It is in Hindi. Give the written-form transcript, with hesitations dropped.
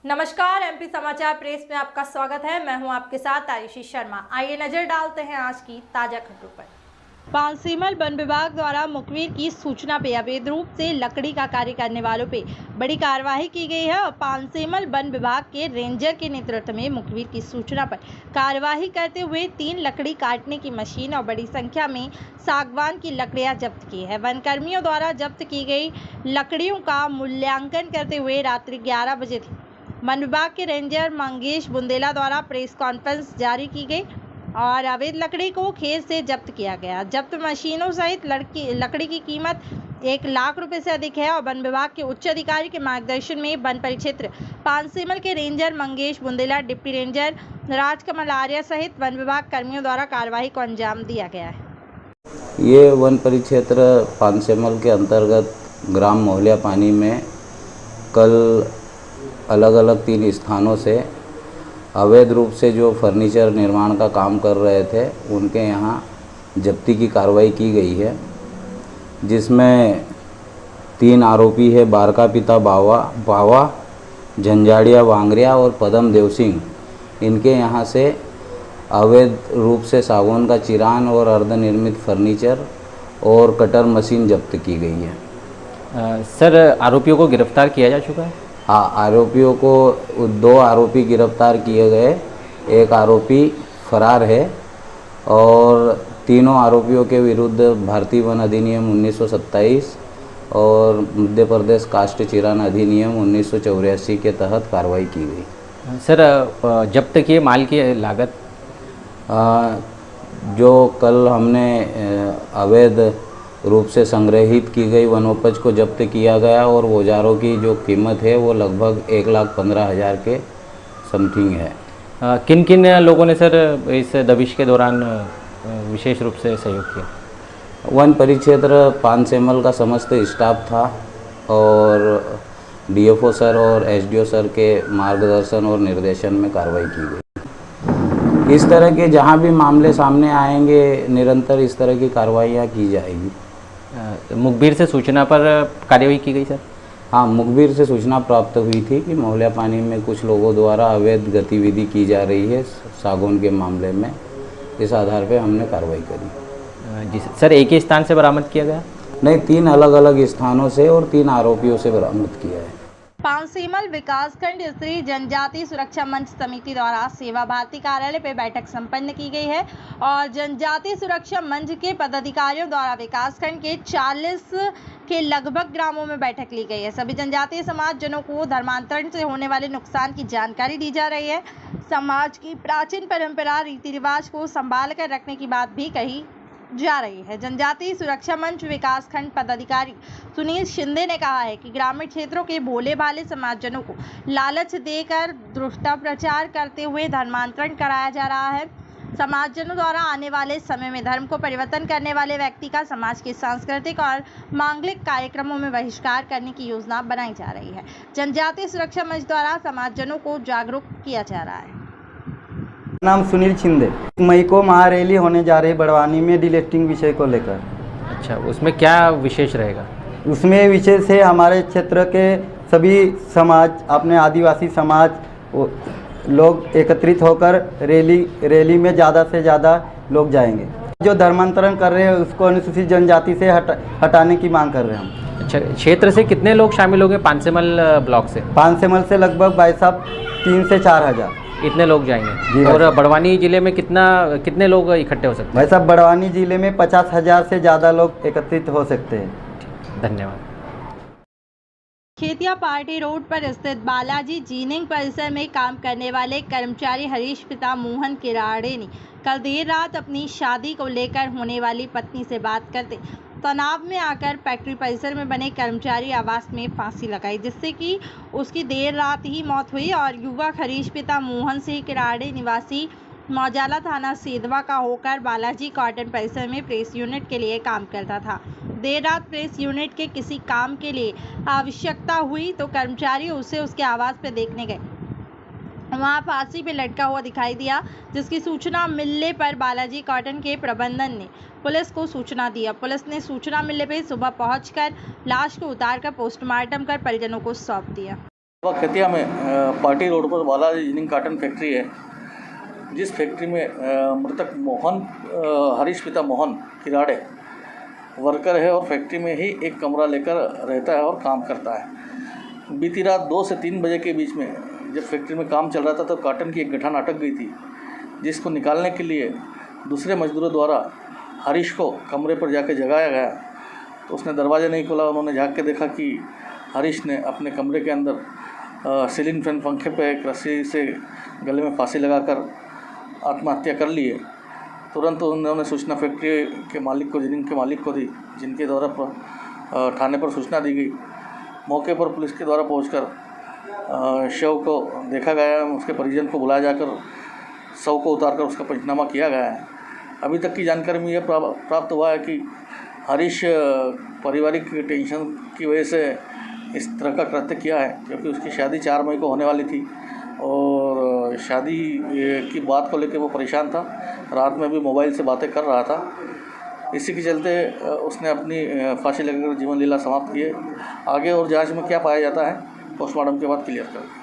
नमस्कार, एमपी समाचार प्रेस में आपका स्वागत है। मैं हूं आपके साथ आयुषी शर्मा। आइए नजर डालते हैं आज की ताजा खबरों पर। पानसेमल वन विभाग द्वारा मुखबिर की सूचना पे अवैध रूप से लकड़ी का कार्य करने वालों पे बड़ी कार्रवाई की गई है और पानसेमल वन विभाग के रेंजर के नेतृत्व में मुखबिर की सूचना पर कार्यवाही करते हुए 3 लकड़ी काटने की मशीन और बड़ी संख्या में सागवान की लकड़ियां जब्त की है। वन कर्मियों द्वारा जब्त की गई लकड़ियों का मूल्यांकन करते हुए रात्रि 11 बजे थी। वन विभाग के रेंजर मंगेश बुंदेला द्वारा प्रेस कॉन्फ्रेंस जारी की गई और अवैध लकड़ी को खेत से जब्त किया गया। जब्त मशीनों सहित लकड़ी की कीमत 1 लाख रुपए से अधिक है और वन विभाग के उच्च अधिकारी के मार्गदर्शन में वन परिक्षेत्र पानसेमल के ranger Mangesh Bundela, deputy ranger Rajkamal Arya सहित वन विभाग कर्मियों द्वारा कार्रवाई को अंजाम दिया गया है। ये वन परिक्षेत्र पानसेमल के अंतर्गत ग्राम मोहलिया पानी में कल अलग अलग 3 स्थानों से अवैध रूप से जो फर्नीचर निर्माण का काम कर रहे थे उनके यहाँ जब्ती की कार्रवाई की गई है, जिसमें 3 आरोपी है बारका पिता बावा, झंझाड़िया वांगरिया और पदम देव सिंह। इनके यहाँ से अवैध रूप से सागौन का चिरान और अर्धनिर्मित फर्नीचर और कटर मशीन जब्त की गई है। सर, आरोपियों को गिरफ्तार किया जा चुका है? हाँ, आरोपियों को 2 आरोपी गिरफ्तार किए गए, 1 आरोपी फरार है और तीनों आरोपियों के विरुद्ध भारतीय वन अधिनियम 1927 और मध्य प्रदेश काष्ठ चिरान अधिनियम 1984 के तहत कार्रवाई की गई। सर, जब्त किए माल की लागत? जो कल हमने अवैध रूप से संग्रहित की गई वनोपज को जब्त किया गया और औजारों की जो कीमत है वो लगभग 1,15,000 के समथिंग है। किन किन लोगों ने सर इस दबिश के दौरान विशेष रूप से सहयोग किया? वन परिक्षेत्र पानसेमल का समस्त स्टाफ था और डीएफओ सर और एसडीओ सर के मार्गदर्शन और निर्देशन में कार्रवाई की गई। इस तरह के जहां भी मामले सामने आएंगे निरंतर इस तरह की कार्रवाइयाँ की जाएगी। मुखबिर से सूचना पर कार्रवाई की गई सर? हाँ, मुखबिर से सूचना प्राप्त हुई थी कि मोहलिया पानी में कुछ लोगों द्वारा अवैध गतिविधि की जा रही है सागौन के मामले में। इस आधार पे हमने कार्रवाई करी। जी सर, एक ही स्थान से बरामद किया गया? नहीं, 3 अलग अलग स्थानों से और 3 आरोपियों से बरामद किया है। पानसेमल विकासखंड स्त्री जनजाति सुरक्षा मंच समिति द्वारा सेवा भारती कार्यालय पे बैठक संपन्न की गई है और जनजाति सुरक्षा मंच के पदाधिकारियों द्वारा विकासखंड के 40 के लगभग ग्रामों में बैठक ली गई है। सभी जनजातीय समाज जनों को धर्मांतरण से होने वाले नुकसान की जानकारी दी जा रही है। समाज की प्राचीन परंपरा रीति रिवाज को संभाल कर रखने की बात भी कही जा रही है। जनजातीय सुरक्षा मंच विकासखंड पदाधिकारी सुनील शिंदे ने कहा है कि ग्रामीण क्षेत्रों के भोले भाले समाजजनों को लालच देकर दुष्प्रचार करते हुए धर्मांतरण कराया जा रहा है। समाजजनों द्वारा आने वाले समय में धर्म को परिवर्तन करने वाले व्यक्ति का समाज के सांस्कृतिक और मांगलिक कार्यक्रमों में बहिष्कार करने की योजना बनाई जा रही है। जनजातीय सुरक्षा मंच द्वारा समाजजनों को जागरूक किया जा रहा है। नाम सुनील शिंदे। मई को महारैली होने जा रही बड़वानी में डिलिस्टिंग विषय को लेकर। अच्छा, उसमें क्या विशेष रहेगा? उसमें विशेष है हमारे क्षेत्र के सभी समाज, अपने आदिवासी समाज लोग एकत्रित होकर रैली में ज़्यादा से ज़्यादा लोग जाएंगे। जो धर्मांतरण कर रहे हैं उसको अनुसूचित जनजाति से हटाने की मांग कर रहे हैं हम। अच्छा, क्षेत्र से कितने लोग शामिल होंगे? पानसेमल ब्लॉक से? पानसेमल से लगभग भाई साहब 3 से 4 हज़ार इतने लोग जाएंगे। और बड़वानी जिले में कितने लोग इकट्ठे हो सकते हैं? भाई साहब, बड़वानी जिले में 50,000 से ज़्यादा लोग एकत्रित हो सकते हैं। धन्यवाद। खेतिया पार्टी रोड पर स्थित बालाजी जीनिंग परिसर में काम करने वाले कर्मचारी हरीश पिता मोहन किराड़े ने कल देर रात अपनी शादी को लेकर होने वाली पत्नी से बात करते तनाव में आकर फैक्ट्री परिसर में बने कर्मचारी आवास में फांसी लगाई, जिससे कि उसकी देर रात ही मौत हुई और युवक हरीश पिता मोहन सिंह किराड़े निवासी मौजाला थाना सेधवा का होकर बालाजी कॉटन परिसर में प्रेस यूनिट के लिए काम करता था। देर रात प्रेस यूनिट के किसी काम के लिए आवश्यकता हुई तो कर्मचारी उसे उसके आवास पर देखने गए। वहां फांसी पे लटका हुआ दिखाई दिया, जिसकी सूचना मिलने पर बालाजी कॉटन के प्रबंधन ने पुलिस को सूचना दिया। पुलिस ने सूचना मिलने पर सुबह पहुंचकर लाश को उतारकर पोस्टमार्टम कर परिजनों को सौंप दिया। खतिया में पार्टी रोड पर बालाजी जिनिंग काटन फैक्ट्री है, जिस फैक्ट्री में मृतक मोहन हरीश पिता मोहन किराड़े वर्कर है और फैक्ट्री में ही एक कमरा लेकर रहता है और काम करता है। बीती रात 2 से 3 बजे के बीच में जब फैक्ट्री में काम चल रहा था तो काटन की एक गठान अटक गई थी, जिसको निकालने के लिए दूसरे मजदूरों द्वारा हरीश को कमरे पर जाके जगाया गया। तो उसने दरवाज़ा नहीं खोला। उन्होंने झाँक के देखा कि हरीश ने अपने कमरे के अंदर सीलिंग फैन पंखे पर एक रस्सी से गले में फांसी लगाकर आत्महत्या कर ली है। तुरंत उन्होंने सूचना फैक्ट्री के मालिक को, जिनिंग के मालिक को दी, जिनके द्वारा थाने पर सूचना दी गई। मौके पर पुलिस के द्वारा पहुंचकर शव को देखा गया। उसके परिजन को बुलाया जाकर शव को उतारकर उसका पंचनामा किया गया है। अभी तक की जानकारी में यह प्राप्त हुआ है कि हरीश पारिवारिक टेंशन की वजह से इस तरह का कृत्य किया है, क्योंकि उसकी शादी 4 मई को होने वाली थी और शादी की बात को लेकर वो परेशान था। रात में भी मोबाइल से बातें कर रहा था। इसी के चलते उसने अपनी फांसी लगाकर जीवन लीला समाप्त की है। आगे और जांच में क्या पाया जाता है पोस्टमार्टम के बाद क्लियर करें।